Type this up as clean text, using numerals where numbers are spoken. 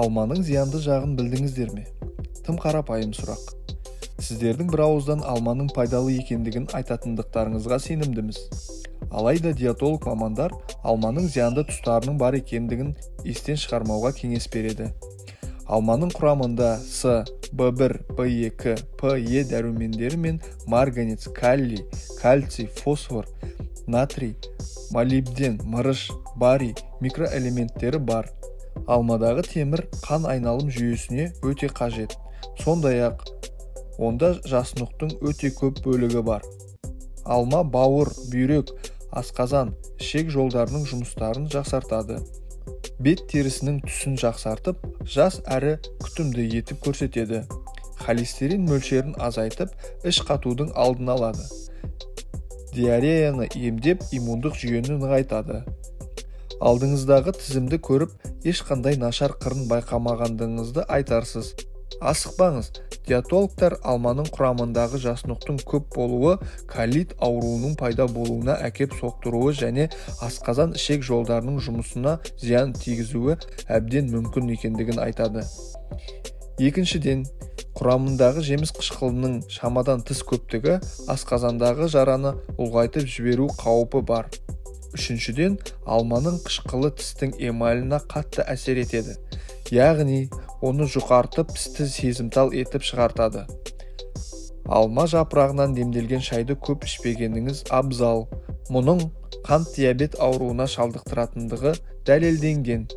Алманың зиянды жағын білдіңіздер ме? Тым қарапайым сұрақ. Сіздердің бір ауыздан алманың пайдалы екендігін айтатындықтарыңызға сенімдіміз. Алайда диетолог мамандар алманың зиянды тұстарының бар екендігін естен шығармауға кеңес береді. Алманың құрамында С, В1, В2, Е дәрумендері мен марганец, калий, кальций, фосфор, натрий, молибден, мырыш, барий микроэлементтері бар. Алмадағы темір қан айналым жүйесіне өте қажет. Сондай-ақ онда жасұнықтың өте көп бөлігі бар. Алма бауыр, бүйрек, асқазан, ішек жолдарының жұмыстарын жақсартады. Бет терісінің түсін жақсартып, жас әрі күтімді етіп көрсетеді. Холестерин мөлшерін азайтып, іш қатудың алдын алады. Диареяны емдеп, иммундық жүйені нығайтады. Алдыңыздағы тізімді көріп, ешқандай нашар қырын байқамағандығыңызды айтарсыз. Асықпаңыз, диетологтар алманың құрамындағы жасұнықтың көп болуы колит ауруының пайда болуына әкеп соқтыруы және асқазан ішек жолдарының жұмысына зиян тигізуі әбден мүмкін екендігін айтады. Екіншіден, құрамындағы жеміс қышқылының шамадан тыс көптігі асқазандағы жараны ұлғайтып жіберу қаупі бар. Үшіншіден, алманың қышқылы тістің эмалына қатты әсер етеді. Яғни, оны жұқартып, тісті сезімтал етіп шығартады. Алма жапырағынан демделген шайды көп ішпегеніңіз абзал. Мұның қант диабет ауруына шалдықтыратындығы дәлелденген.